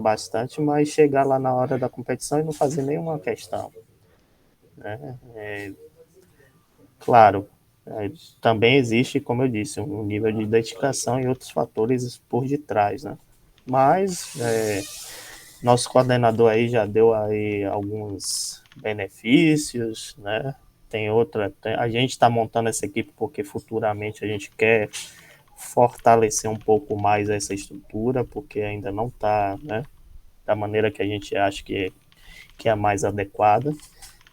bastante, mas chegar lá na hora da competição e não fazer nenhuma questão, né? Claro, também existe, como eu disse, um nível de dedicação e outros fatores por detrás, né? Mas nosso coordenador aí já deu aí alguns benefícios, né? A gente está montando essa equipe porque futuramente a gente quer fortalecer um pouco mais essa estrutura, porque ainda não está, né, da maneira que a gente acha que é a mais adequada.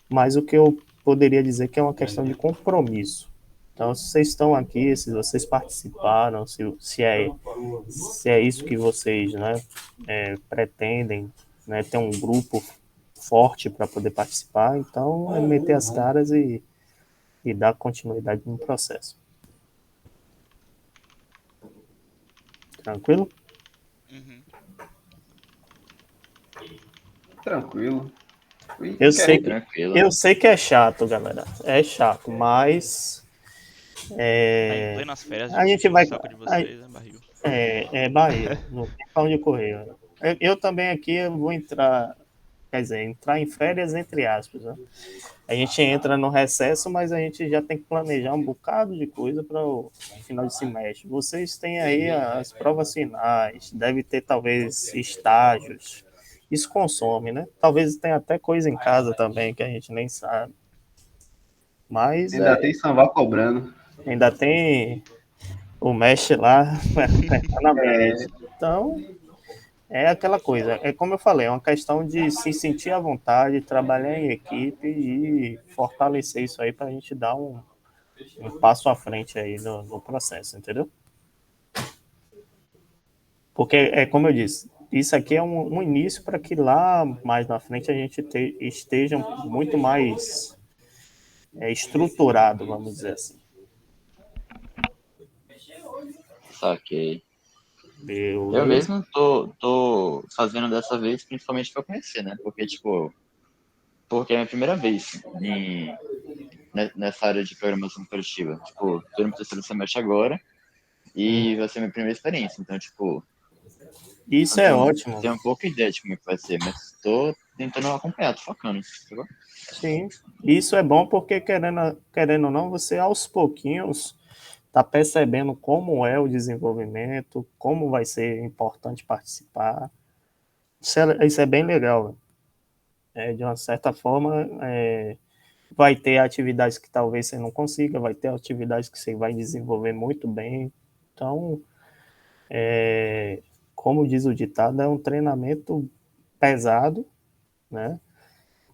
Mas o que eu poderia dizer que é uma questão de compromisso. Então, se vocês estão aqui, se vocês participaram, se é isso que vocês, né, pretendem, né, ter um grupo forte para poder participar, então é meter as caras e dar continuidade no processo. Tranquilo? Uhum. Tranquilo. E Eu sei querem. que, Tranquilo. eu sei que é chato, galera. É chato, mas Tá em plenas férias, a gente gente enchendo o vai. saco de vocês, né, barril? É barril, não tem pra onde correr. Eu também aqui eu vou entrar, quer dizer, entrar em férias entre aspas. Né? A gente entra no recesso, mas a gente já tem que planejar um bocado de coisa para o final de semestre. Vocês têm aí as provas finais, deve ter talvez estágios. Isso consome, né? Talvez tenha até coisa em casa também que a gente nem sabe. Mas Ainda tem samba cobrando. ainda tem o mestre lá apertando a É, média. Então, é aquela coisa, é como eu falei, é uma questão de se sentir à vontade, trabalhar em equipe e fortalecer isso aí para a gente dar um passo à frente aí no processo, entendeu? Porque é como eu disse, isso aqui é um início para que lá mais na frente a gente esteja muito mais estruturado, vamos dizer assim. Saquei. Eu Beleza? mesmo tô fazendo dessa vez principalmente pra conhecer, né? Porque é a minha primeira vez nessa área de programação competitiva. Tipo, tô no terceiro semestre agora e vai ser minha primeira experiência. Então, tipo, Isso não é tenho, ótimo. tenho um pouco ideia de como é que vai ser, mas tô tentando acompanhar, tô focando. Entendeu? Sim, isso é bom porque querendo ou não, você aos pouquinhos está percebendo como é o desenvolvimento, como vai ser importante participar. Isso é bem legal. De uma certa forma, vai ter atividades que talvez você não consiga, vai ter atividades que você vai desenvolver muito bem. Então, como diz o ditado, é um treinamento pesado, né?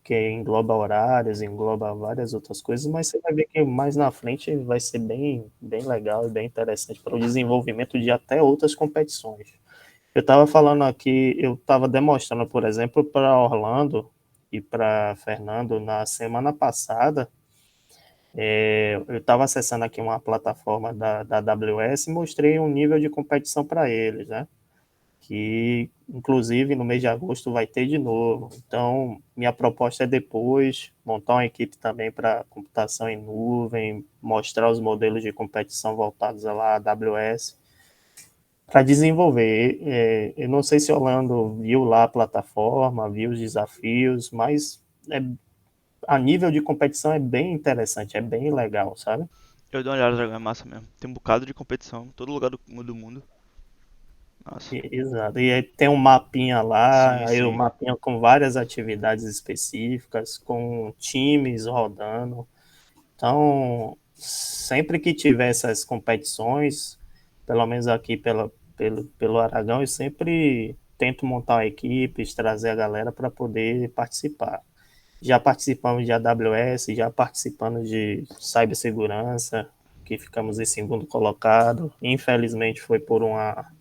Que engloba horários, engloba várias outras coisas, mas você vai ver que mais na frente vai ser bem legal e bem interessante para o desenvolvimento de até outras competições. Eu estava falando aqui, eu estava demonstrando, por exemplo, para Orlando e para Fernando na semana passada, eu estava acessando aqui uma plataforma da AWS e mostrei um nível de competição para eles, né? Que inclusive no mês de agosto vai ter de novo. Então, minha proposta é depois montar uma equipe também para computação em nuvem, mostrar os modelos de competição voltados à AWS para desenvolver. Eu não sei se o Orlando viu lá a plataforma, viu os desafios, mas a nível de competição é bem interessante, é bem legal, sabe? Eu dei uma olhada, Dragão, é massa mesmo. Tem um bocado de competição, todo lugar do mundo. Nossa. Exato. E aí tem um mapinha lá, Sim, aí o sim. mapinha com várias atividades específicas, com times rodando. Então, sempre que tiver essas competições, pelo menos aqui pelo Aragão, eu sempre tento montar uma equipe, trazer a galera para poder participar. Já participamos de AWS, já participamos de cibersegurança, que ficamos em segundo colocado. Infelizmente foi por uma,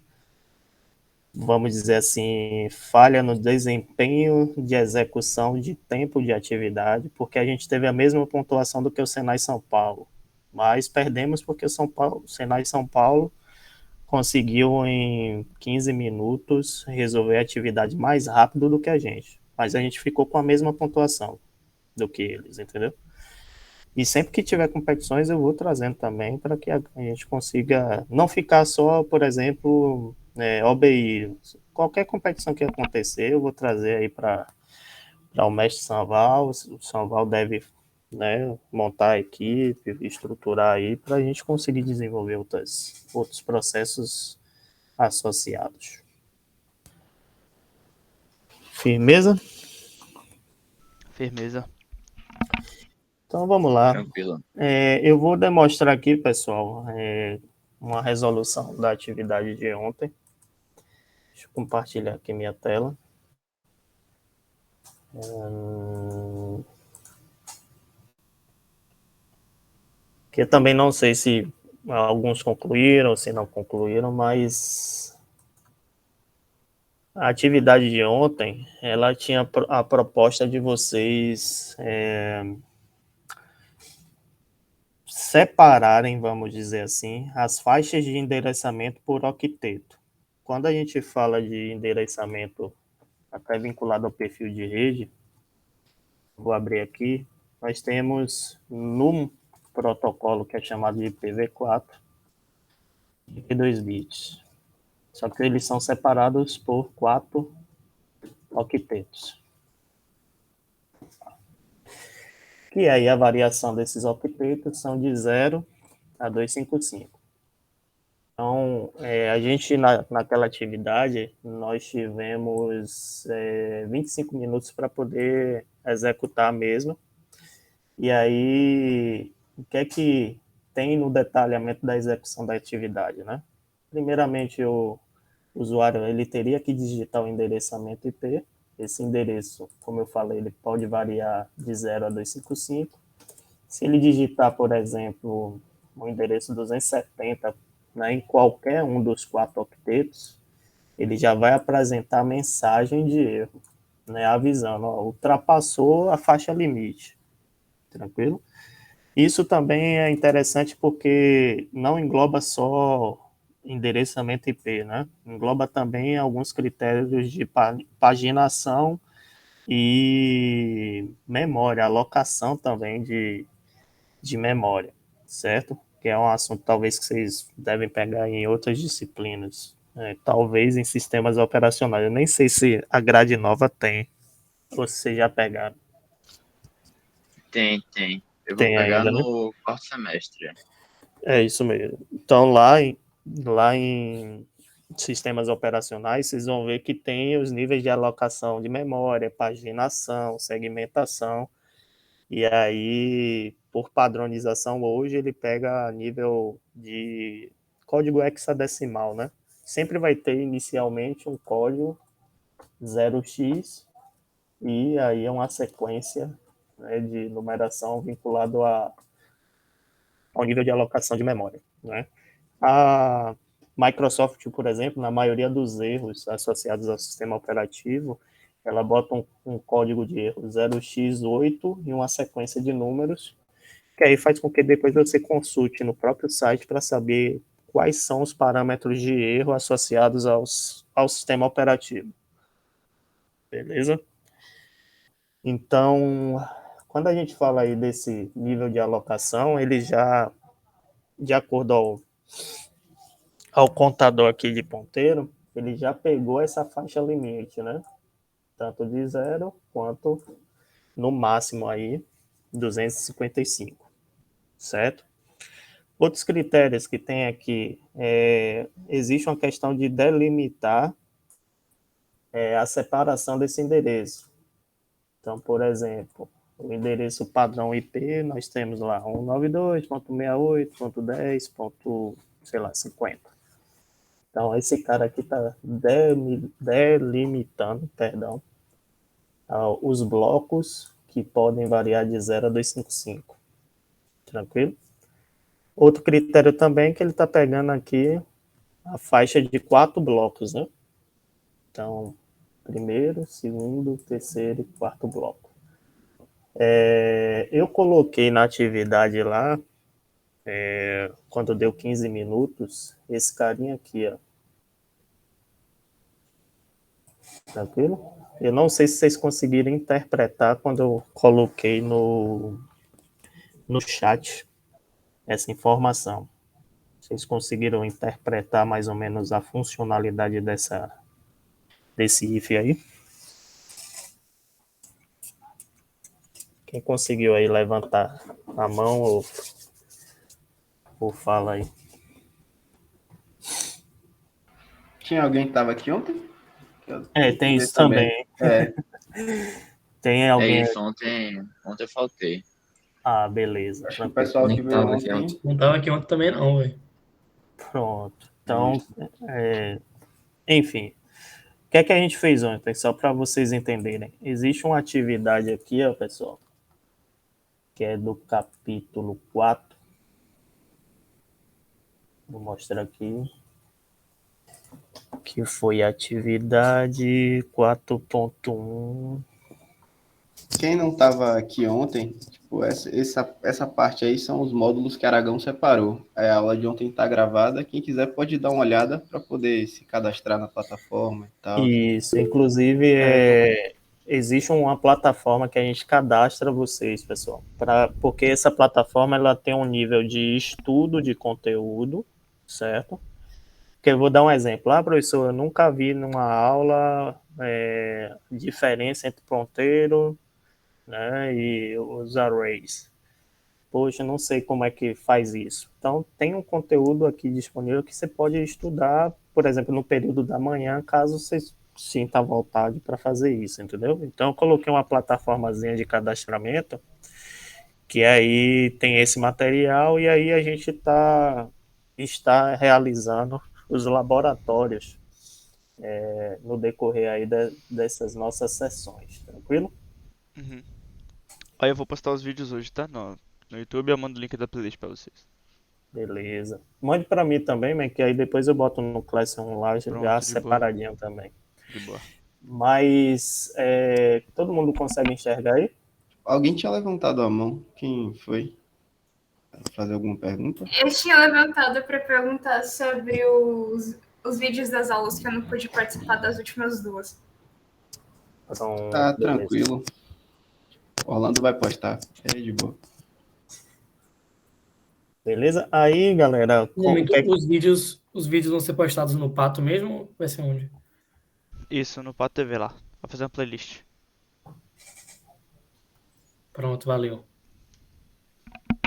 vamos dizer assim, falha no desempenho de execução de tempo de atividade, porque a gente teve a mesma pontuação do que o Senai São Paulo, mas perdemos porque o Senai São Paulo conseguiu em 15 minutos resolver a atividade mais rápido do que a gente, mas a gente ficou com a mesma pontuação do que eles, entendeu? E sempre que tiver competições eu vou trazendo também para que a gente consiga não ficar só, por exemplo, OBI, qualquer competição que acontecer, eu vou trazer aí para o mestre Sanval. O Sanval deve, né, montar a equipe, estruturar aí para a gente conseguir desenvolver outros processos associados. Firmeza? Firmeza. Então vamos lá. Tranquilo. Eu vou demonstrar aqui, pessoal, uma resolução da atividade de ontem. Deixa eu compartilhar aqui minha tela. Que eu também não sei se alguns concluíram, se não concluíram, mas a atividade de ontem, ela tinha a proposta de vocês separarem, vamos dizer assim, as faixas de endereçamento por octeto. Quando a gente fala de endereçamento até vinculado ao perfil de rede, vou abrir aqui, nós temos no protocolo que é chamado de IPv4, 2 bits. Só que eles são separados por 4 octetos. Que aí a variação desses octetos são de 0 a 255. Então, a gente, naquela atividade, nós tivemos 25 minutos para poder executar mesmo. E aí, o que é que tem no detalhamento da execução da atividade, né? Primeiramente, o usuário ele teria que digitar o endereçamento IP. Esse endereço, como eu falei, ele pode variar de 0 a 255. Se ele digitar, por exemplo, o endereço 270, né, em qualquer um dos 4 octetos, ele já vai apresentar a mensagem de erro, né, avisando, ó, ultrapassou a faixa limite. Tranquilo? Isso também é interessante porque não engloba só endereçamento IP, né? Engloba também alguns critérios de paginação e memória, alocação também de memória, certo? Que é um assunto talvez que vocês devem pegar em outras disciplinas, talvez em sistemas operacionais. Eu nem sei se a grade nova tem, ou se vocês já pegaram. Tem. Eu vou Tem pegar ainda, né? no quarto semestre. É isso mesmo. Então, lá em sistemas operacionais, vocês vão ver que tem os níveis de alocação de memória, paginação, segmentação, e aí, por padronização hoje, ele pega nível de código hexadecimal, né? Sempre vai ter inicialmente um código 0x, e aí é uma sequência, né, de numeração vinculado ao nível de alocação de memória, né? A Microsoft, por exemplo, na maioria dos erros associados ao sistema operativo, ela bota um código de erro 0x8 e uma sequência de números, que aí faz com que depois você consulte no próprio site para saber quais são os parâmetros de erro associados ao sistema operativo. Beleza? Então, quando a gente fala aí desse nível de alocação, ele já, de acordo ao contador aqui de ponteiro, ele já pegou essa faixa limite, né? Tanto de 0 quanto no máximo aí 255, certo? Outros critérios que tem aqui, existe uma questão de delimitar a separação desse endereço. Então, por exemplo, o endereço padrão IP, nós temos lá 192.68.10. Sei lá, 50. Então, esse cara aqui está delimitando, perdão, os blocos que podem variar de 0 a 255. Tranquilo? Outro critério também é que ele está pegando aqui a faixa de 4 blocos, né? Então, primeiro, segundo, terceiro e quarto bloco. Eu coloquei na atividade lá, quando deu 15 minutos, esse carinha aqui, ó. Tranquilo? Eu não sei se vocês conseguiram interpretar quando eu coloquei no chat essa informação. Vocês conseguiram interpretar mais ou menos a funcionalidade desse if aí? Quem conseguiu aí levantar a mão ou fala aí? Tinha alguém que tava aqui ontem? Eu Tem vi isso também. Tem É alguém. isso, ontem eu faltei. Ah, beleza. Acho que o Tranquilo. pessoal Nem que veio tava aqui ontem. ontem. Não tava aqui ontem também não, velho. Pronto. Então, enfim. O que é que a gente fez ontem? Só para vocês entenderem. Existe uma atividade aqui, ó, pessoal, que é do capítulo 4. Vou mostrar aqui. Que foi a atividade 4.1. Quem não tava aqui ontem, tipo, essa parte aí são os módulos que Aragão separou. A aula de ontem tá gravada. Quem quiser pode dar uma olhada para poder se cadastrar na plataforma e tal. Isso, inclusive, existe uma plataforma que a gente cadastra vocês, pessoal, porque essa plataforma ela tem um nível de estudo de conteúdo, certo? Porque eu vou dar um exemplo. Professor, eu nunca vi numa aula diferença entre ponteiro, né, e os arrays. Poxa, não sei como é que faz isso. Então, tem um conteúdo aqui disponível que você pode estudar, por exemplo, no período da manhã, caso você sinta vontade para fazer isso, entendeu? Então, eu coloquei uma plataformazinha de cadastramento, que aí tem esse material, e aí a gente está realizando os laboratórios no decorrer aí dessas nossas sessões, tranquilo? Uhum. Aí eu vou postar os vídeos hoje, tá? No YouTube eu mando o link da playlist pra vocês. Beleza. Mande para mim também, man, que aí depois eu boto no Classroom lá já Pronto, de boa. separadinho também. De boa. Mas todo mundo consegue enxergar aí? Alguém tinha levantado a mão. Quem foi? Fazer alguma pergunta? Eu tinha levantado para perguntar sobre os vídeos das aulas que eu não pude participar das últimas duas. Pronto, Tá beleza. tranquilo. O Orlando vai postar. É de boa. Beleza? Aí, galera, Momento, os vídeos vão ser postados no Pato mesmo ou vai ser onde? Isso, no Pato TV lá. Vai fazer uma playlist. Pronto, valeu.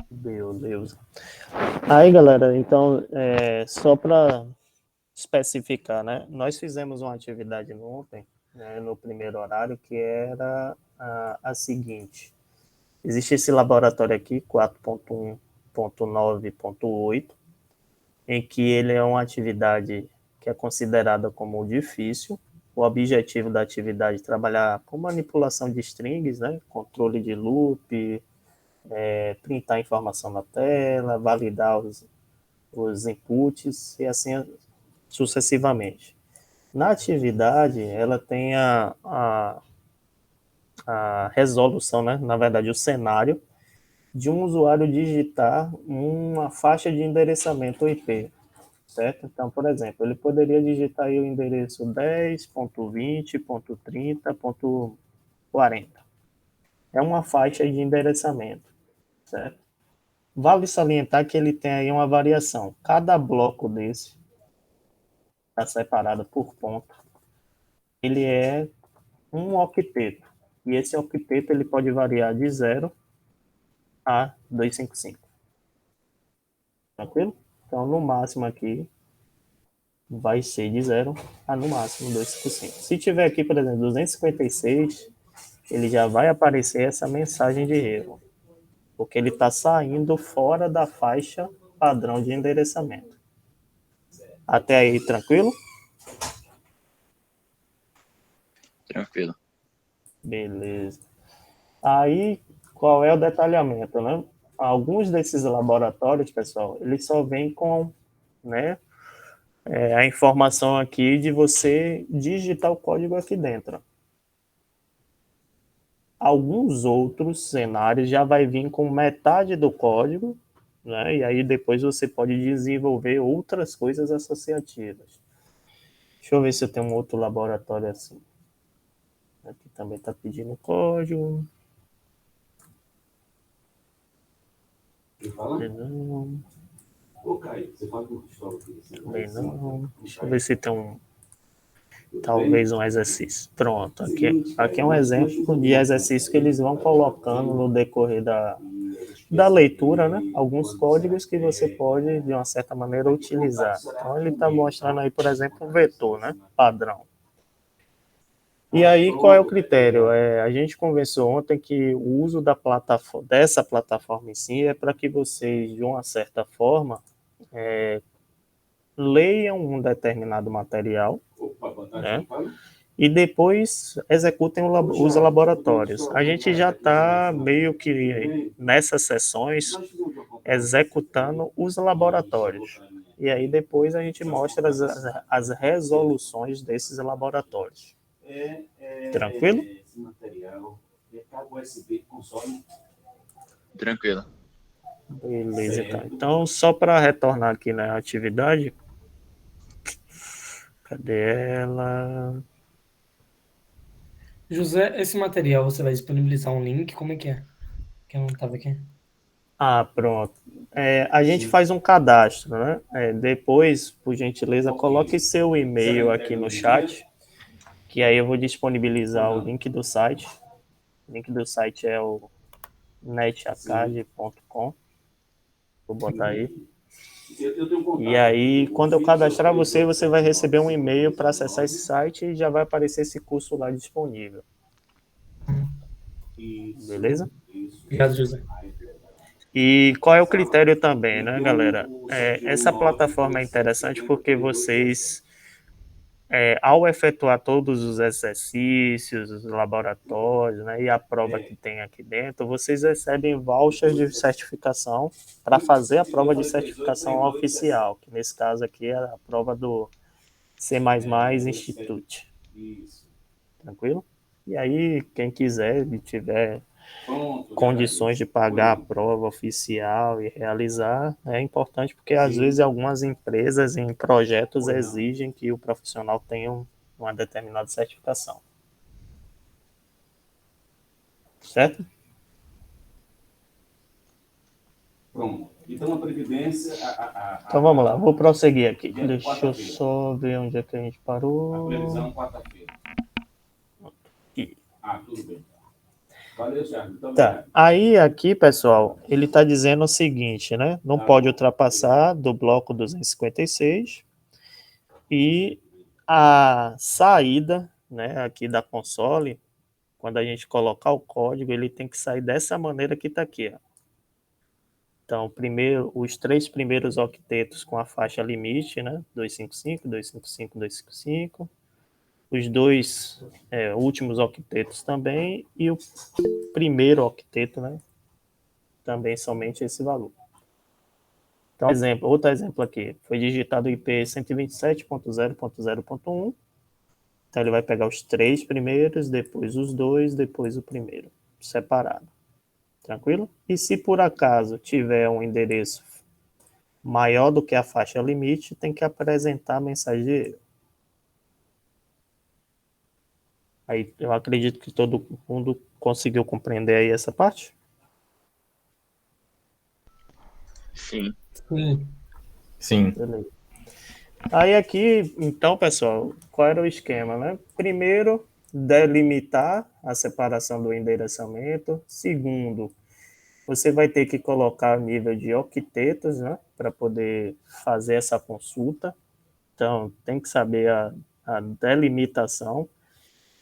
Beleza. Aí, galera, então, só para especificar, né? Nós fizemos uma atividade ontem, né, no primeiro horário, que era a seguinte. Existe esse laboratório aqui, 4.1.9.8, em que ele é uma atividade que é considerada como difícil. O objetivo da atividade é trabalhar com manipulação de strings, né, controle de loop, printar informação na tela, validar os inputs e assim sucessivamente. Na atividade, ela tem a resolução, né, na verdade, o cenário de um usuário digitar uma faixa de endereçamento IP, certo? Então, por exemplo, ele poderia digitar aí o endereço 10.20.30.40. É uma faixa de endereçamento, certo? Vale salientar que ele tem aí uma variação. Cada bloco desse está separado por ponto. Ele é um octeto. E esse octeto ele pode variar de 0 a 255. Tranquilo? Então, no máximo aqui, vai ser de 0 a no máximo 255. Se tiver aqui, por exemplo, 256, ele já vai aparecer essa mensagem de erro, porque ele está saindo fora da faixa padrão de endereçamento. Até aí, tranquilo? Tranquilo. Beleza. Aí, qual é o detalhamento, né? Alguns desses laboratórios, pessoal, eles só vêm com, né, a informação aqui de você digitar o código aqui dentro. Alguns outros cenários já vai vir com metade do código, né? E aí depois você pode desenvolver outras coisas associativas. Deixa eu ver se eu tenho um outro laboratório assim. Aqui também está pedindo código. Não. Bem, não, deixa eu ver se tem talvez um exercício. Pronto, aqui é um exemplo de exercício que eles vão colocando no decorrer da leitura, né? Alguns códigos que você pode, de uma certa maneira, utilizar. Então, ele está mostrando aí, por exemplo, um vetor, né? Padrão. E aí, qual é o critério? A gente conversou ontem que o uso dessa plataforma em si é para que vocês, de uma certa forma, leiam um determinado material, né? E depois executem os laboratórios. A gente já está meio que nessas sessões executando os laboratórios. E aí depois a gente mostra as resoluções desses laboratórios. Tranquilo? Tranquilo. Beleza, então só para retornar aqui na atividade, cadê ela? José, esse material você vai disponibilizar um link? Como é que é? Que eu não estava aqui. Pronto. A gente faz um cadastro, né? Depois, por gentileza, coloque seu e-mail aqui no chat, que aí eu vou disponibilizar o link do site. O link do site é o netacad.com. Vou botar aí. E aí, quando eu cadastrar você, você vai receber um e-mail para acessar esse site e já vai aparecer esse curso lá disponível. Beleza? Obrigado, José. E qual é o critério também, né, galera? Essa plataforma é interessante porque vocês, ao efetuar todos os exercícios, os laboratórios, né, e a prova que tem aqui dentro, vocês recebem vouchers de certificação para fazer a prova de certificação oficial, que nesse caso aqui é a prova do C++ Institute. Tranquilo? E aí, quem quiser e tiver condições de pagar a prova oficial e realizar, é importante porque às vezes algumas empresas em projetos exigem que o profissional tenha uma determinada certificação. Certo? Pronto. Então a previdência... Então vamos lá, vou prosseguir aqui. Deixa eu só ver onde é que a gente parou. A previsão quarta-feira. Aqui. Tudo bem. Valeu, Thiago. Tá. Aí aqui, pessoal, ele está dizendo o seguinte, né? Não pode ultrapassar do bloco 256 e a saída, né, aqui da console, quando a gente colocar o código, ele tem que sair dessa maneira que está aqui, ó. Então, primeiro, os 3 primeiros octetos com a faixa limite, né? 255, 255, 255. Os 2 últimos octetos também, e o primeiro octeto, né? Também somente esse valor. Então, outro exemplo aqui, foi digitado o IP 127.0.0.1, então ele vai pegar os 3 primeiros, depois os 2, depois o primeiro, separado. Tranquilo? E se por acaso tiver um endereço maior do que a faixa limite, tem que apresentar a mensagem de erro. Aí eu acredito que todo mundo conseguiu compreender aí essa parte? Sim. Sim. Beleza. Aí aqui, então, pessoal, qual era o esquema, né? Primeiro, delimitar a separação do endereçamento. Segundo, você vai ter que colocar o nível de octetos, né? Para poder fazer essa consulta. Então, tem que saber a delimitação.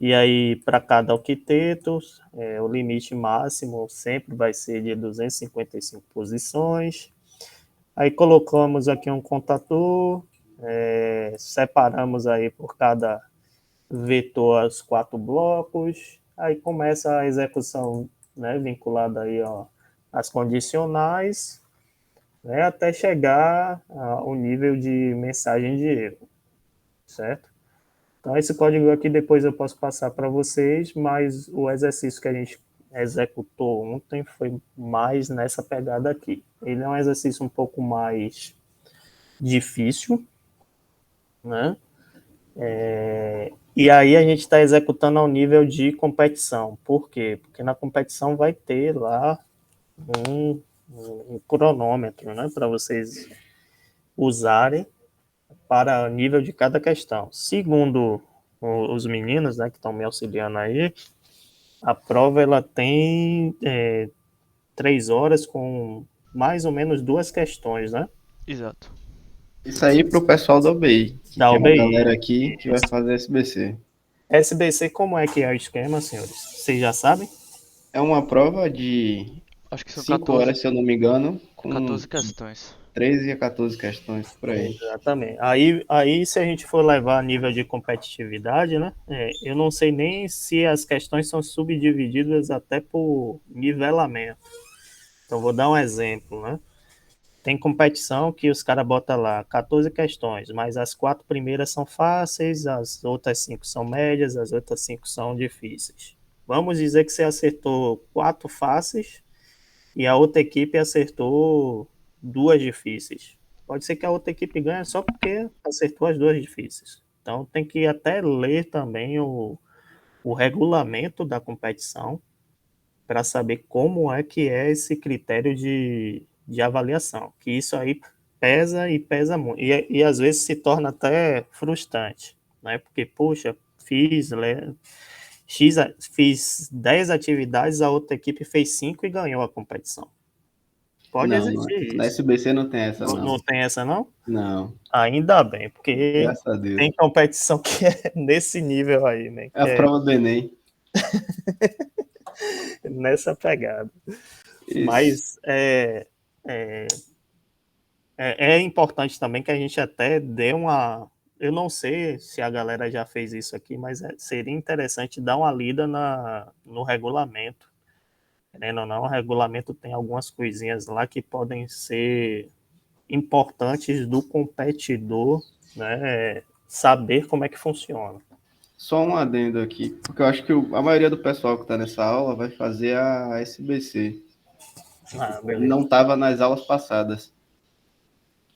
E aí, para cada octeto, o limite máximo sempre vai ser de 255 posições. Aí colocamos aqui um contador, separamos aí por cada vetor os 4 blocos, aí começa a execução, né, vinculada aí, ó, às condicionais, né, até chegar ao nível de mensagem de erro, certo? Então, esse código aqui depois eu posso passar para vocês, mas o exercício que a gente executou ontem foi mais nessa pegada aqui. Ele é um exercício um pouco mais difícil, né? E aí a gente está executando ao nível de competição. Por quê? Porque na competição vai ter lá um cronômetro, né? Para vocês usarem para nível de cada questão. Segundo os meninos, né, que estão me auxiliando aí, a prova ela tem 3 horas com mais ou menos 2 questões, né? Exato. Isso aí pro pessoal da UBI, que Da tem uma UBI. galera aqui que vai fazer SBC. SBC, como é que é o esquema, senhores? Vocês já sabem? É uma prova de Acho que são 5 14, horas, se eu não me engano, com 14 questões. 13 a 14 questões por aí. Exatamente. Aí, se a gente for levar a nível de competitividade, né? Eu não sei nem se as questões são subdivididas até por nivelamento. Então, vou dar um exemplo, né? Tem competição que os caras botam lá 14 questões, mas as 4 primeiras são fáceis, as outras 5 são médias, as outras 5 são difíceis. Vamos dizer que você acertou 4 fáceis e a outra equipe acertou 2 difíceis. Pode ser que a outra equipe ganhe só porque acertou as 2 difíceis. Então tem que até ler também o regulamento da competição para saber como é que é esse critério de avaliação. Que isso aí pesa e pesa muito. E às vezes se torna até frustrante, né? Porque, poxa, fiz 10 atividades, a outra equipe fez 5 e ganhou a competição. Pode Não, existir na isso. SBC não tem essa, Não, não. não tem essa, não? Não, Ainda bem, porque graças a Deus. tem competição que é nesse nível aí, né? É a prova do Enem. Nessa pegada. Isso. Mas é importante também que a gente até dê uma. Eu não sei se a galera já fez isso aqui, mas seria interessante dar uma lida no regulamento. Querendo ou não, o regulamento tem algumas coisinhas lá que podem ser importantes do competidor, né, saber como é que funciona. Só um adendo aqui, porque eu acho que a maioria do pessoal que está nessa aula vai fazer a SBC. Beleza. Não estava nas aulas passadas.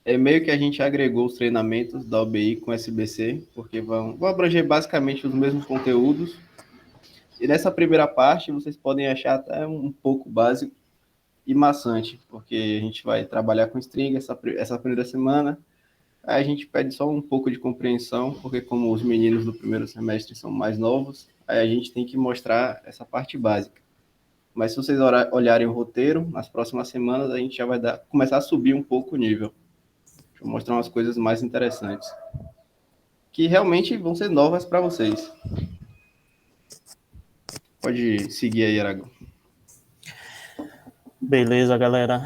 É meio que a gente agregou os treinamentos da UBI com SBC, porque vão abranger basicamente os mesmos conteúdos. E nessa primeira parte vocês podem achar até um pouco básico e maçante, porque a gente vai trabalhar com string essa primeira semana. Aí a gente pede só um pouco de compreensão, porque como os meninos do primeiro semestre são mais novos, aí a gente tem que mostrar essa parte básica. Mas se vocês olharem o roteiro, nas próximas semanas a gente já vai começar a subir um pouco o nível. Deixa eu mostrar umas coisas mais interessantes, que realmente vão ser novas para vocês. Pode seguir aí, Aragão. Beleza, galera.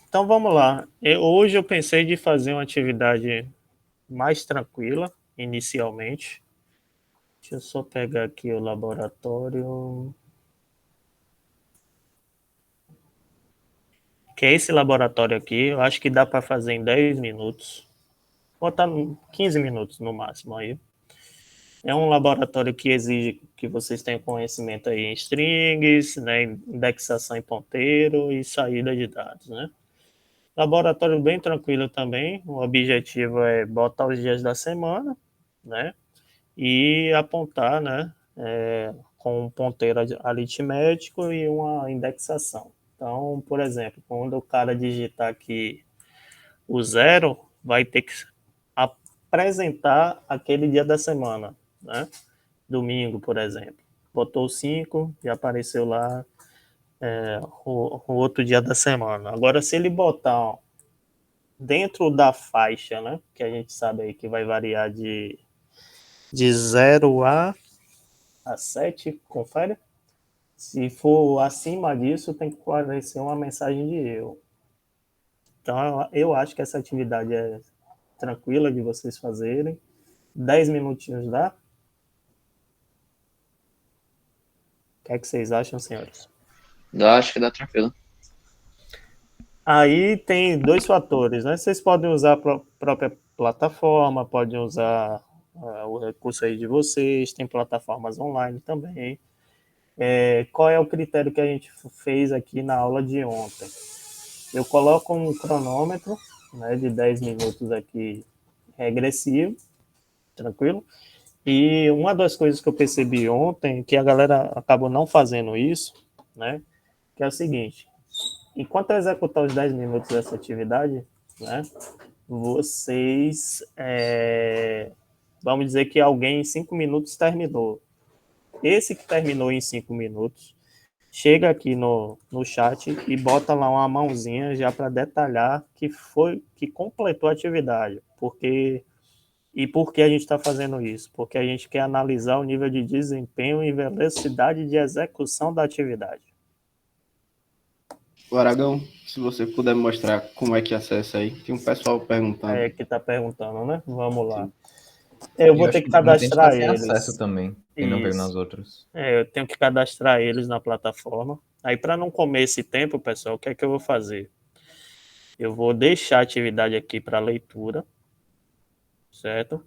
Então vamos lá. Hoje eu pensei de fazer uma atividade mais tranquila, inicialmente. Deixa eu só pegar aqui o laboratório. Que é esse laboratório aqui, eu acho que dá para fazer em 10 minutos. Botar 15 minutos no máximo aí. É um laboratório que exige que vocês tenham conhecimento aí em strings, né, indexação em ponteiro e saída de dados, né? Laboratório bem tranquilo também. O objetivo é botar os dias da semana, né? E apontar, né? Com um ponteiro aritmético e uma indexação. Então, por exemplo, quando o cara digitar aqui o 0, vai ter que apresentar aquele dia da semana, né? Domingo, por exemplo. Botou 5 e apareceu lá o outro dia da semana. Agora, se ele botar dentro da faixa, né? Que a gente sabe aí que vai variar de 0 a 7, confere? Se for acima disso, tem que aparecer uma mensagem de erro. Então, eu acho que essa atividade é tranquila de vocês fazerem. 10 minutinhos dá? O que é que vocês acham, senhores? Acho que dá tranquilo. Aí tem 2 fatores, né? Vocês podem usar a própria plataforma, podem usar o recurso aí de vocês, tem plataformas online também. Qual é o critério que a gente fez aqui na aula de ontem? Eu coloco um cronômetro, né, de 10 minutos aqui regressivo, tranquilo? E uma das coisas que eu percebi ontem, que a galera acabou não fazendo isso, né, que é o seguinte: enquanto eu executar os 10 minutos dessa atividade, né? Vocês, vamos dizer que alguém em 5 minutos terminou. Esse que terminou em 5 minutos, chega aqui no chat e bota lá uma mãozinha já para detalhar que completou a atividade. Por que a gente está fazendo isso? Porque a gente quer analisar o nível de desempenho e velocidade de execução da atividade. O Aragão, se você puder mostrar como é que acessa aí. Tem um pessoal perguntando. É que está perguntando, né? Vamos lá. Sim. Eu E vou acho ter que muita gente tá cadastrar sem eles. acesso também, quem não veio Isso. nas outras. Eu tenho que cadastrar eles na plataforma. Aí, para não comer esse tempo, pessoal, o que é que eu vou fazer? Eu vou deixar a atividade aqui para leitura, certo?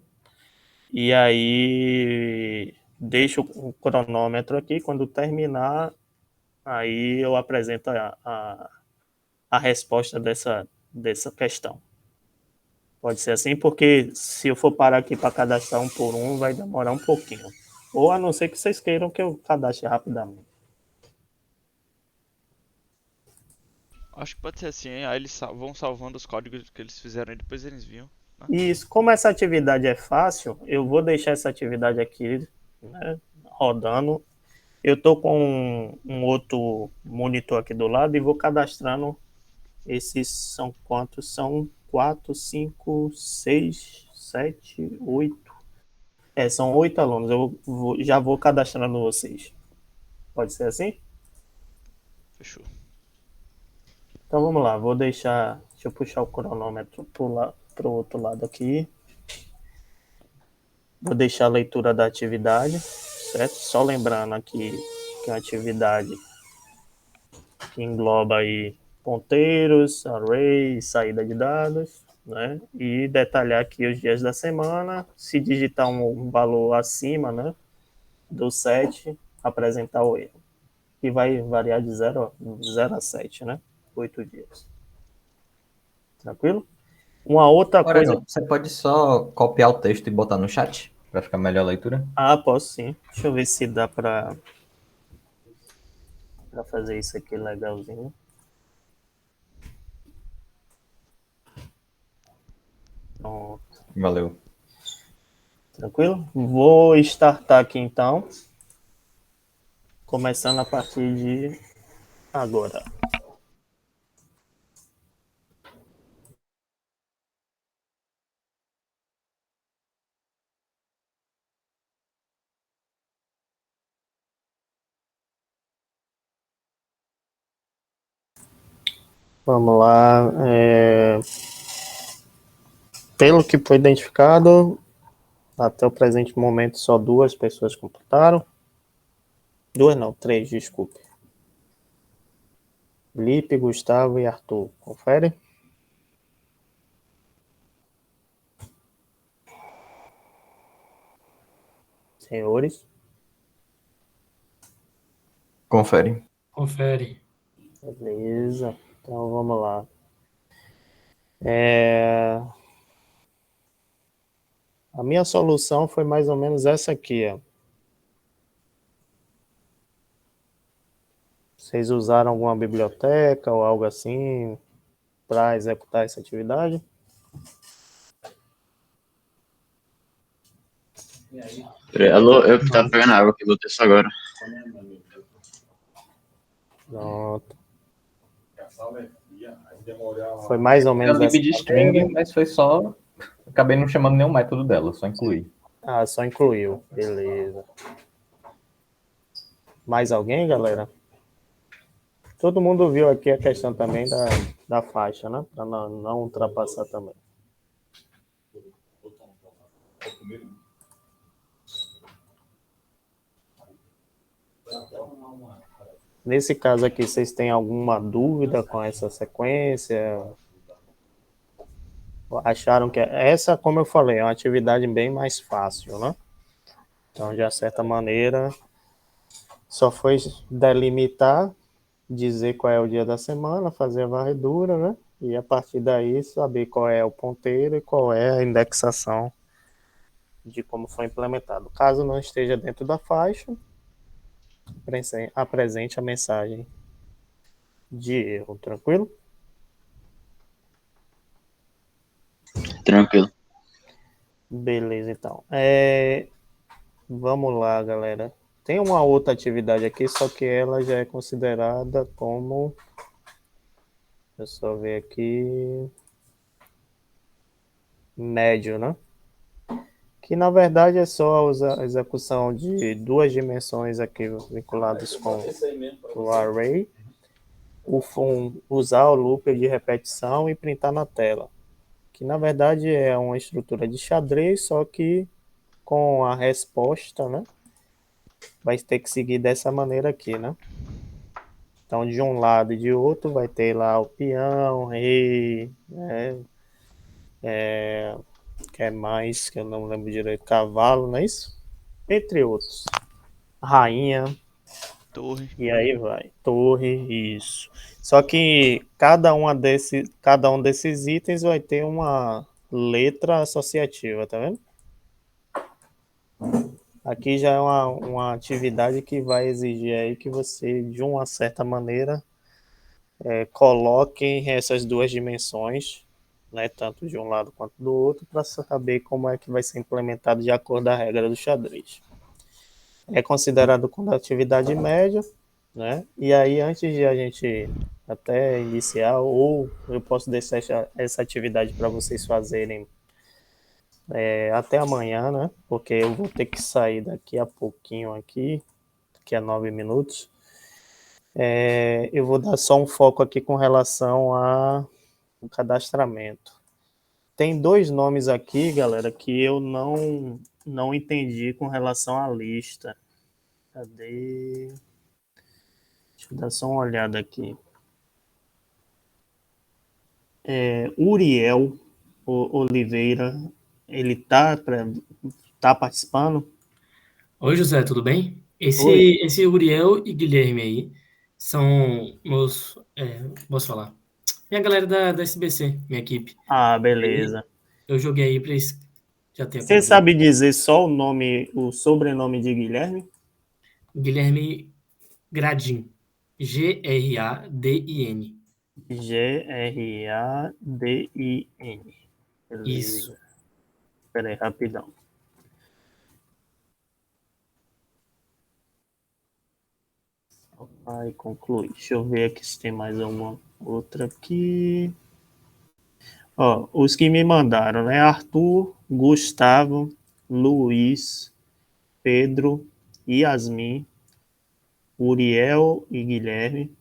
E aí, deixo o cronômetro aqui. Quando terminar, aí eu apresento a resposta dessa questão. Pode ser assim, porque se eu for parar aqui para cadastrar um por um, vai demorar um pouquinho. Ou a não ser que vocês queiram que eu cadastre rapidamente. Acho que pode ser assim, hein? Aí eles vão salvando os códigos que eles fizeram e depois eles viam. Isso, como essa atividade é fácil, eu vou deixar essa atividade aqui, né, rodando. Eu estou com um outro monitor aqui do lado e vou cadastrando. Esses são quantos? São 4, 5, 6, 7, 8. São 8 alunos. Já vou cadastrando vocês. Pode ser assim? Fechou. Então vamos lá. Deixa eu puxar o cronômetro para o outro lado aqui. Vou deixar a leitura da atividade, certo? Só lembrando aqui que é uma atividade que engloba aí ponteiros, array, saída de dados, né? E detalhar aqui os dias da semana. Se digitar um valor acima, né, do 7, apresentar o erro. Que vai variar de 0 a 7, né? 8 dias. Tranquilo? Uma outra coisa... Aragão, você pode só copiar o texto e botar no chat, para ficar melhor a leitura? Posso sim. Deixa eu ver se dá para fazer isso aqui legalzinho. Pronto. Valeu. Tranquilo? Vou startar aqui então. Começando a partir de agora. Vamos lá. Pelo que foi identificado, até o presente momento só 2 pessoas completaram. 2 não, 3, desculpe. Lipe, Gustavo e Arthur. Confere. Senhores. Confere. Confere. Beleza. Então vamos lá. A minha solução foi mais ou menos essa aqui, ó. Vocês usaram alguma biblioteca ou algo assim para executar essa atividade? Alô, eu que tava pegando água aqui, botei isso agora. Pronto. Foi mais ou menos Eu essa de maneira. string, mas foi só... Acabei não chamando nenhum método dela, só incluí. Só incluiu. Beleza. Mais alguém, galera? Todo mundo viu aqui a questão também da faixa, né? Para não ultrapassar também. Nesse caso aqui, vocês têm alguma dúvida com essa sequência? Acharam que essa, como eu falei, é uma atividade bem mais fácil, né? Então, de certa maneira, só foi delimitar, dizer qual é o dia da semana, fazer a varredura, né? E a partir daí saber qual é o ponteiro e qual é a indexação de como foi implementado. Caso não esteja dentro da faixa, apresente a mensagem de erro, tranquilo? Tranquilo. Beleza, então. Vamos lá, galera. Tem uma outra atividade aqui, só que ela já é considerada como... Deixa eu só ver aqui... Médio, né? Que na verdade é só a execução de duas dimensões aqui vinculadas com o array, usar o looper de repetição e printar na tela. Que na verdade é uma estrutura de xadrez, só que com a resposta, né? Vai ter que seguir dessa maneira aqui, né? Então, de um lado e de outro, vai ter lá o peão, rei, né? Que é mais, que eu não lembro direito, cavalo, não é isso? Entre outros. Rainha, Torre. e aí vai. Torre, isso. Só que cada um desses itens vai ter uma letra associativa, tá vendo? Aqui já é uma atividade que vai exigir aí que você, de uma certa maneira, coloque essas duas dimensões, né, tanto de um lado quanto do outro, para saber como é que vai ser implementado de acordo com a regra do xadrez. É considerado como atividade média, né? E aí, antes de a gente até iniciar, ou eu posso deixar essa atividade para vocês fazerem até amanhã, né? Porque eu vou ter que sair daqui a pouquinho aqui, daqui a 9 minutos. Eu vou dar só um foco aqui com relação ao cadastramento. Tem dois nomes aqui, galera, que eu não entendi com relação à lista. Cadê? Deixa eu dar só uma olhada aqui. Uriel Oliveira, ele tá participando? Oi, José, tudo bem? Oi. Esse Uriel e Guilherme aí são meus, posso falar, minha galera da SBC, minha equipe. Ah, Aí beleza. eu joguei aí pra eles já ter Você acompanhado. sabe dizer só o sobrenome de Guilherme? Guilherme Gradin, Gradin. Gradin. Isso. Beleza. Espera aí, rapidão. Vai concluir. Deixa eu ver aqui se tem mais alguma outra aqui. Ó, os que me mandaram, né? Arthur, Gustavo, Luiz, Pedro, Yasmin, Uriel e Guilherme.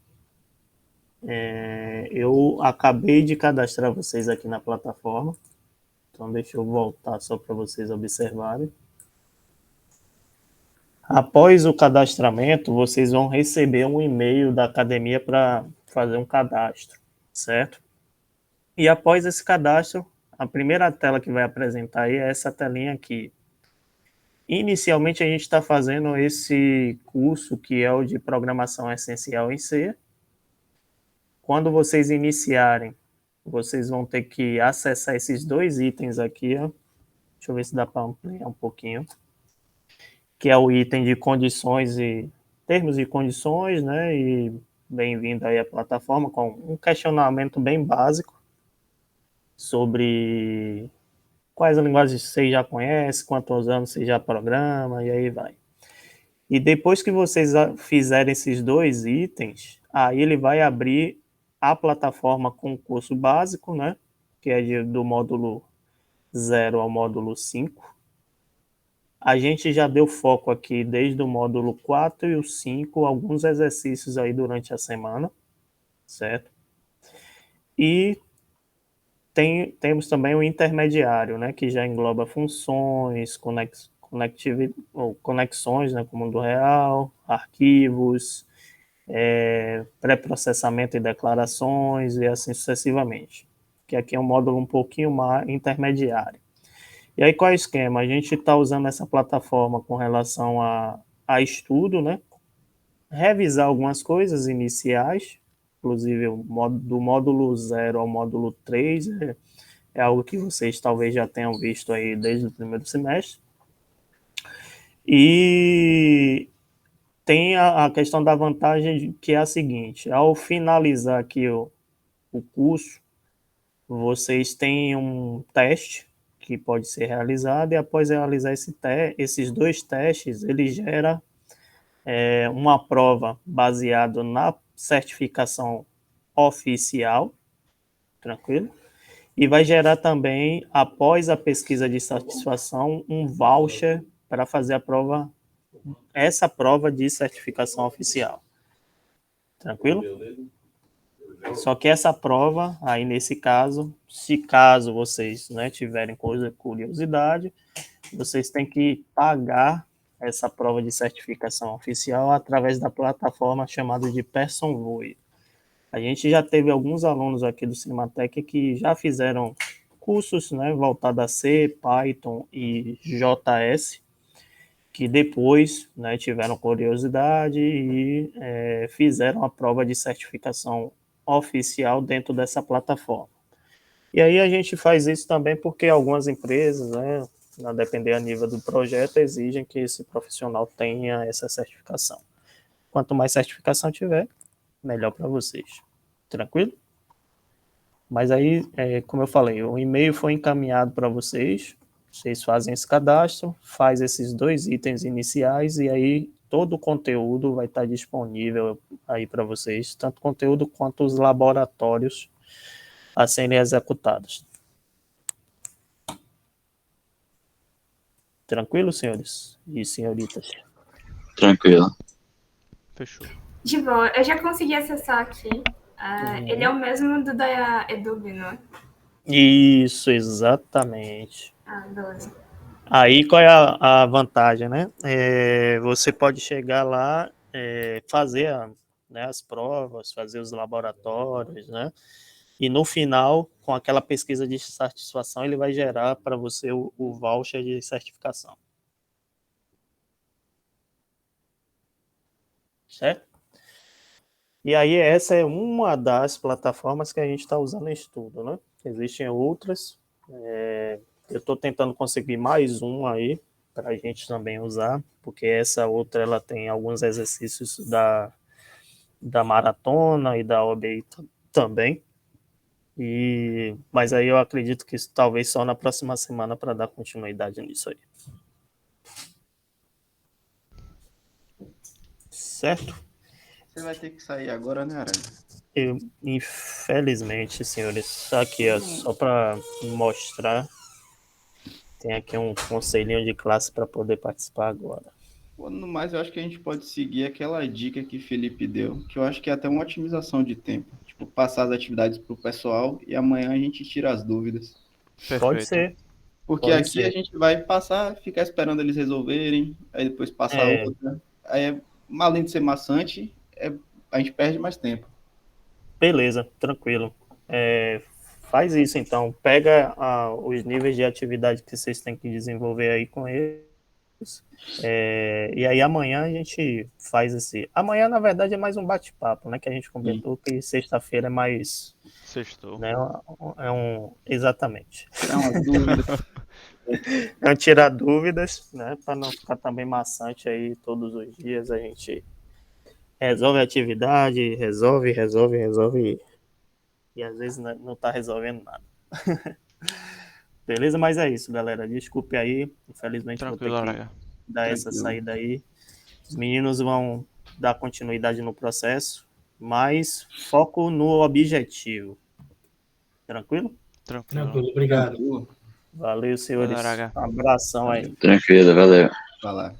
Eu acabei de cadastrar vocês aqui na plataforma. Então deixa eu voltar só para vocês observarem. Após o cadastramento, vocês vão receber um e-mail da academia para fazer um cadastro, certo? E após esse cadastro, a primeira tela que vai apresentar aí é essa telinha aqui. Inicialmente, a gente está fazendo esse curso que é o de Programação Essencial em C. Quando vocês iniciarem, vocês vão ter que acessar esses dois itens aqui. Ó. Deixa eu ver se dá para ampliar um pouquinho. Que é o item de condições e termos e condições, né? E bem-vindo aí à plataforma com um questionamento bem básico sobre quais linguagens você já conhece, quantos anos você já programa, e aí vai. E depois que vocês fizerem esses dois itens, aí ele vai abrir a plataforma com o curso básico, né? Que é do módulo 0 ao módulo 5. A gente já deu foco aqui desde o módulo 4 e o 5, alguns exercícios aí durante a semana, certo? E temos também o intermediário, né, que já engloba funções, conexões, né, com o mundo real, arquivos, pré-processamento e declarações e assim sucessivamente. Que aqui é um módulo um pouquinho mais intermediário. E aí qual é o esquema? A gente está usando essa plataforma com relação a estudo, né? Revisar algumas coisas iniciais, inclusive do módulo 0 ao módulo 3, é algo que vocês talvez já tenham visto aí desde o primeiro semestre. E tem a questão da vantagem que é a seguinte, ao finalizar aqui o curso, vocês têm um teste que pode ser realizado e após realizar esses 2 testes, ele gera uma prova baseada na certificação oficial, tranquilo? E vai gerar também, após a pesquisa de satisfação, um voucher para fazer essa prova de certificação oficial. Tranquilo? Só que essa prova, aí nesse caso, se caso vocês, né, tiverem curiosidade, vocês têm que pagar essa prova de certificação oficial através da plataforma chamada de PersonVue. A gente já teve alguns alunos aqui do Cinematec que já fizeram cursos, né, voltados a C, Python e JS, que depois, né, tiveram curiosidade e fizeram a prova de certificação oficial dentro dessa plataforma. E aí a gente faz isso também porque algumas empresas, né, a depender a nível do projeto, exigem que esse profissional tenha essa certificação. Quanto mais certificação tiver, melhor para vocês. Tranquilo? Mas aí, como eu falei, o e-mail foi encaminhado para vocês fazem esse cadastro, faz esses 2 itens iniciais e aí todo o conteúdo vai estar disponível aí para vocês, tanto conteúdo quanto os laboratórios a serem executados. Tranquilo, senhores e senhoritas? Tranquilo. Fechou. De boa, eu já consegui acessar aqui. Ele é o mesmo do da Edub, não é? Isso, exatamente. Beleza. Aí qual é a vantagem, né? Você pode chegar lá, fazer né, as provas, fazer os laboratórios, né? E no final, com aquela pesquisa de satisfação, ele vai gerar para você o voucher de certificação. Certo? E aí essa é uma das plataformas que a gente está usando em estudo, né? Existem outras. Eu estou tentando conseguir mais uma aí para a gente também usar, porque essa outra ela tem alguns exercícios da maratona e da OBI também. Mas aí eu acredito que talvez só na próxima semana para dar continuidade nisso aí. Certo? Você vai ter que sair agora, né, Aranha? Infelizmente, senhores, aqui ó, só para mostrar, tem aqui um conselhinho de classe para poder participar agora. No mais, eu acho que a gente pode seguir aquela dica que Felipe deu, que eu acho que é até uma otimização de tempo. Tipo, passar as atividades para o pessoal e amanhã a gente tira as dúvidas. Perfeito. Pode ser. Porque Pode aqui ser. a gente vai passar, ficar esperando eles resolverem, aí depois passar outra. Aí, além de ser maçante, a gente perde mais tempo. Beleza, tranquilo. Faz isso então. Pega os níveis de atividade que vocês têm que desenvolver aí com eles. E aí amanhã a gente faz esse. Amanhã, na verdade, é mais um bate-papo, né? Que a gente comentou que sexta-feira é mais. Sextou. Né, exatamente. Tirar umas dúvidas. Tirar dúvidas, né? Para não ficar também maçante aí todos os dias. A gente resolve a atividade, resolve. E às vezes não está resolvendo nada. Beleza? Mas é isso, galera. Desculpe aí. Infelizmente Tranquilo, vou ter Araga. que dar essa saída aí. Os meninos vão dar continuidade no processo, mas foco no objetivo. Tranquilo? Tranquilo, obrigado. Valeu, senhores. Valeu, Araga. Um abração aí. Tranquilo, valeu. Vai lá.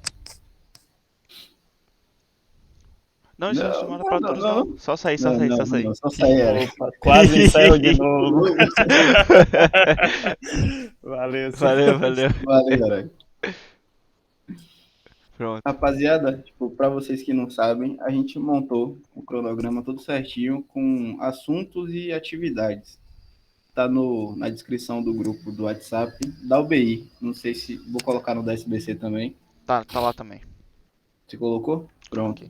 Não, isso não manda pra todos, não. Só sair. Só sair, Eric. Opa, quase saiu de novo. Valeu, Valeu. Valeu, Eric. Pronto. Rapaziada, tipo, para vocês que não sabem, a gente montou o cronograma todo certinho com assuntos e atividades. Tá na descrição do grupo do WhatsApp da UBI. Não sei se vou colocar no da SBC também. Tá lá também. Você colocou? Pronto.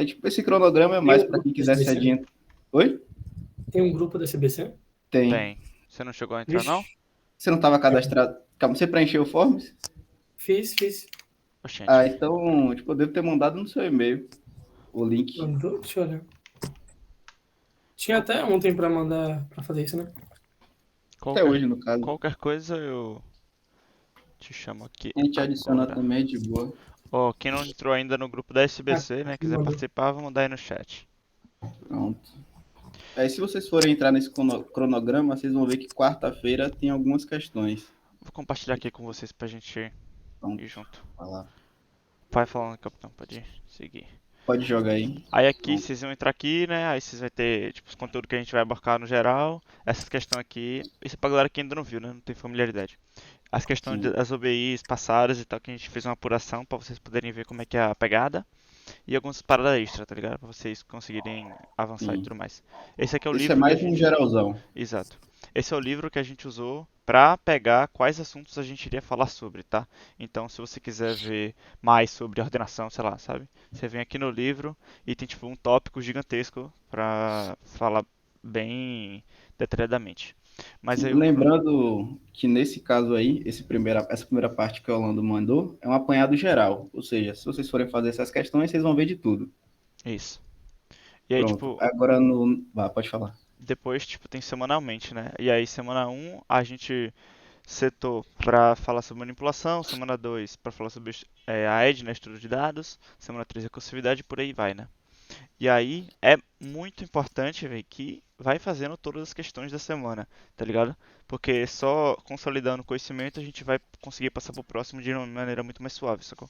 Tipo, esse cronograma é mais para quem quiser se adiantar. Oi? Tem um grupo da CBC? Tem. Você não chegou a entrar, não? Você não estava cadastrado? Calma, você preencheu o Forms? Fiz. Oxente. Então, tipo, eu devo ter mandado no seu e-mail o link. Mandou? Deixa eu olhar. Tinha até ontem pra mandar, pra fazer isso, né? Até hoje, no caso. Qualquer coisa eu te chamo aqui A gente adiciona agora. também de boa. Ó, quem não entrou ainda no grupo da SBC, né, quiser mandou. participar, vamos dar aí no chat. Pronto. Aí, se vocês forem entrar nesse cronograma, vocês vão ver que quarta-feira tem algumas questões. Vou compartilhar aqui com vocês pra gente Então, ir junto. vai lá. Vai falando, capitão, pode seguir. Pode jogar aí. Aí aqui, Pronto. vocês vão entrar aqui, né, aí vocês vão ter, tipo, os conteúdos que a gente vai abarcar no geral. Essas questões aqui, isso é pra galera que ainda não viu, né, não tem familiaridade. As questões Sim. das OBIs passadas e tal, que a gente fez uma apuração pra vocês poderem ver como é que é a pegada. E algumas paradas extra, tá ligado? Pra vocês conseguirem avançar e Sim. tudo mais. Esse aqui é o Esse é livro que a mais um gente... geralzão. Exato. Esse é o livro que a gente usou pra pegar quais assuntos a gente iria falar sobre, tá? Então, se você quiser ver mais sobre ordenação, sei lá, sabe? Você vem aqui no livro e tem tipo um tópico gigantesco pra falar bem detalhadamente. Mas aí o Lembrando que nesse caso aí, essa primeira parte que o Orlando mandou é um apanhado geral. Ou seja, se vocês forem fazer essas questões, vocês vão ver de tudo. isso. E aí, Pronto. tipo, Agora no. Vá, pode falar. depois, tipo, tem semanalmente, né? E aí, semana um a gente setou para falar sobre manipulação, semana 2 para falar sobre a ED, né, estudo de dados, semana 3 recursividade e por aí vai, né? E aí é muito importante, velho, que vai fazendo todas as questões da semana, tá ligado? Porque só consolidando o conhecimento a gente vai conseguir passar pro próximo de uma maneira muito mais suave, sacou?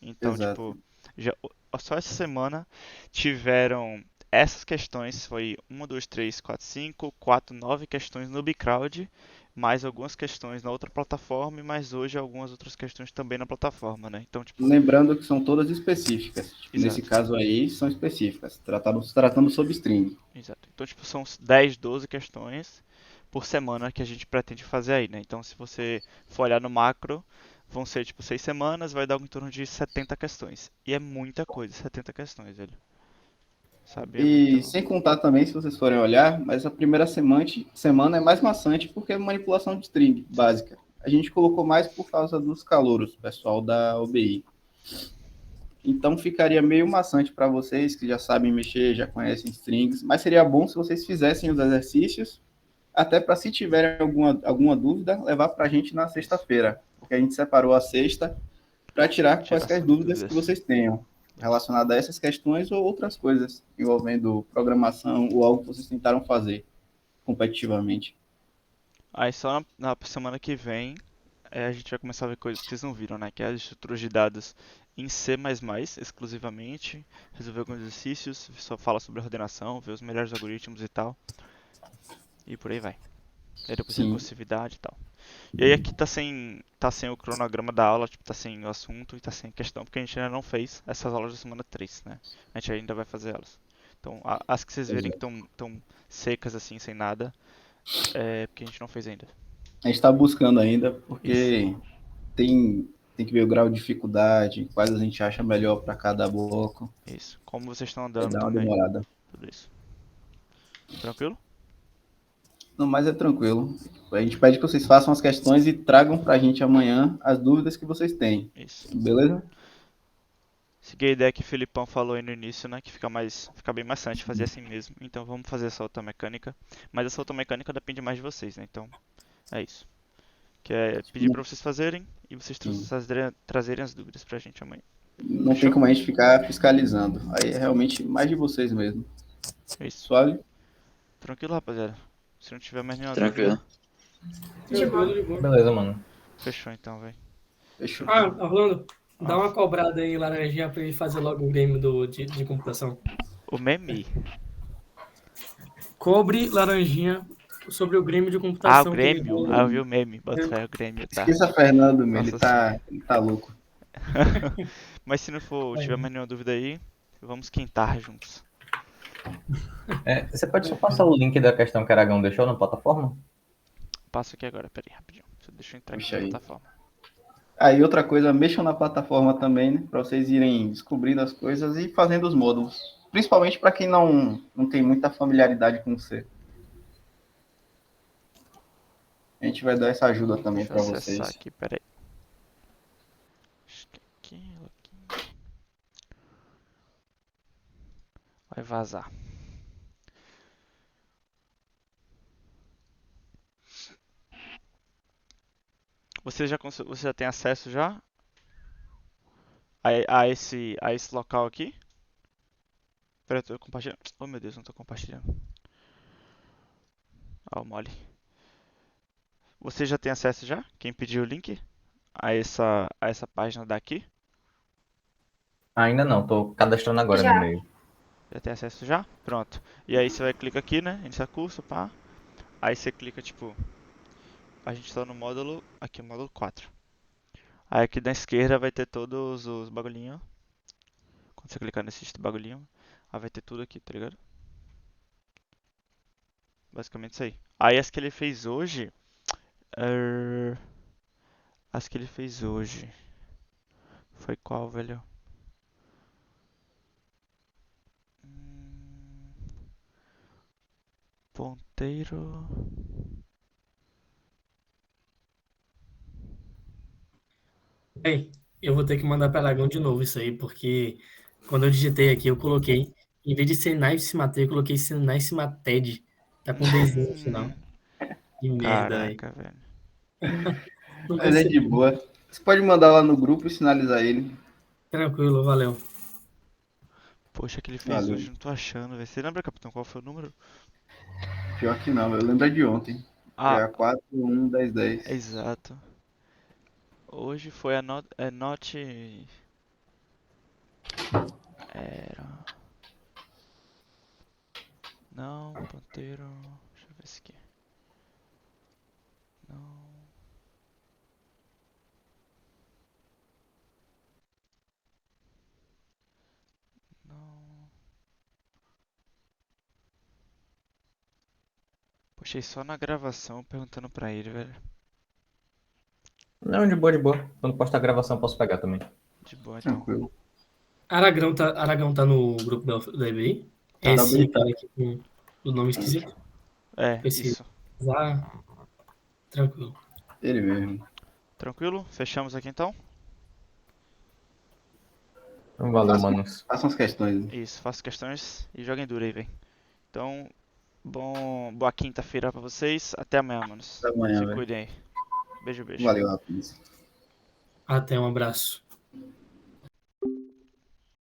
Então, Exato. tipo, já, só essa semana tiveram essas questões, foi 9 questões no Bcrowd, mais algumas questões na outra plataforma e mais hoje algumas outras questões também na plataforma, né? Então, tipo, Lembrando que são todas específicas. Tipo, nesse exato, caso aí, são específicas. Tratando sobre string. exato. Então, tipo, são 10, 12 questões por semana que a gente pretende fazer aí, né? Então, se você for olhar no macro, vão ser, tipo, 6 semanas, vai dar algo em torno de 70 questões. E é muita coisa, 70 questões, velho. Sabe? É E muito... sem contar também, se vocês forem olhar, mas a primeira semana é mais maçante porque é manipulação de string básica. A gente colocou mais por causa dos calouros, pessoal da OBI. Então ficaria meio maçante para vocês que já sabem mexer, já conhecem strings, mas seria bom se vocês fizessem os exercícios, até para se tiverem alguma dúvida, levar para a gente na sexta-feira, porque a gente separou a sexta para tirar quaisquer Tiração de dúvidas que dúvidas. vocês tenham relacionadas a essas questões ou outras coisas envolvendo programação ou algo que vocês tentaram fazer competitivamente. Aí só na semana que vem a gente vai começar a ver coisas que vocês não viram, né? Que é as estruturas de dados em C++ exclusivamente, resolver alguns exercícios, só fala sobre ordenação, ver os melhores algoritmos e tal, e por aí vai. Aí depois Sim. recursividade e tal. E aí aqui tá sem o cronograma da aula, tipo, tá sem o assunto e tá sem questão, porque a gente ainda não fez essas aulas da semana 3, né? A gente ainda vai fazer elas. Então, as que vocês verem que estão tão secas assim, sem nada, é porque a gente não fez ainda. A gente está buscando ainda, Isso. porque tem que ver o grau de dificuldade, quais a gente acha melhor para cada bloco. Isso. Como vocês estão Vai andando dar uma também. demorada. Tudo isso. Tranquilo? Não, mas é tranquilo. A gente pede que vocês façam as questões e tragam para a gente amanhã as dúvidas que vocês têm. Isso. Beleza? Segui a ideia que o Filipão falou aí no início, né? Que fica bem maçante fazer assim mesmo. Então vamos fazer essa outra mecânica. Mas essa outra mecânica depende mais de vocês, né? Então é isso. Que é pedir pra vocês fazerem e vocês trazerem as dúvidas pra gente amanhã. Não Fechou? tem como a gente ficar fiscalizando. Aí é realmente mais de vocês mesmo. É isso. Suave? Tranquilo, rapaziada. Se não tiver mais nenhuma Tranquilo. dúvida, De boa. De boa. Beleza, mano. fechou então, velho. Fechou. Ah, Orlando, dá uma cobrada aí, Laranjinha, pra ele fazer logo o game de computação. O meme. Cobre Laranjinha sobre o Grêmio de Ah, o computação. que ele Grêmio. deu. Ah, eu vi o meme. Bota fé, o Grêmio, tá. Esqueça Fernando, meu. Ele Nossa tá louco. Mas se não tiver mais nenhuma dúvida aí, vamos quintar juntos. Você pode só passar o link da questão que Aragão deixou na plataforma? Passo aqui agora, peraí, rapidinho. Deixa eu entrar aqui Puxa na aí. plataforma. Aí outra coisa, mexam na plataforma também, né? Para vocês irem descobrindo as coisas e fazendo os módulos. Principalmente para quem não tem muita familiaridade com C. A gente vai dar essa ajuda também Deixa eu para acessar vocês. aqui, peraí. Acho que aqui. Vai vazar. Você já tem acesso já a esse local aqui? Pera, eu tô compartilhando. Oh meu Deus, não tô compartilhando. Ó, mole. Você já tem acesso já? Quem pediu o link a essa página daqui? Ainda não, tô cadastrando agora no Já. e-mail. Já tem acesso já? Pronto. E aí você vai clicar aqui, né? Iniciar curso, pá. Aí você clica, tipo, a gente tá no módulo, aqui, módulo 4. Aí aqui da esquerda vai ter todos os bagulhinhos. Quando você clicar nesse bagulhinho, aí vai ter tudo aqui, tá ligado? Basicamente isso aí. Aí as que ele fez hoje. er, As que ele fez hoje. Foi qual, velho? Hum, Ponteiro. Ei, eu vou ter que mandar para Aragão de novo isso aí, porque quando eu digitei aqui, eu coloquei, em vez de Senai se Matei, eu coloquei Senai se Mated. Tá com Dzinho no final. Que merda, velho. Caraca, velho. Não Mas é de consegui. boa. Você pode mandar lá no grupo e sinalizar ele. Tranquilo, valeu. Poxa, que ele fez Valeu. hoje, não tô achando, velho. Você lembra, capitão, qual foi o número? Pior que não, eu lembro de ontem. Foi Ah, a 4, 1, 10, 10. exato. Hoje foi a Note. Era. Não, ponteiro. Deixa eu ver esse aqui. Não. Não. Puxei só na gravação perguntando pra ele, velho. Não, de boa, de boa. Quando postar a gravação, posso pegar também. De boa, então. Tranquilo. Aragão tá no grupo da EBI? Tá. Esse cara aqui com o nome esquisito? É, Esse. isso. Ah, tranquilo. Ele mesmo. Tranquilo? Fechamos aqui então? Então, valeu, manos. Façam as questões. Isso, faço questões e joguem duro aí, velho. Então, boa quinta-feira pra vocês. Até amanhã, manos. Até amanhã, Se velho. cuidem aí. Beijo, beijo. Valeu, rapaz. Até, um abraço.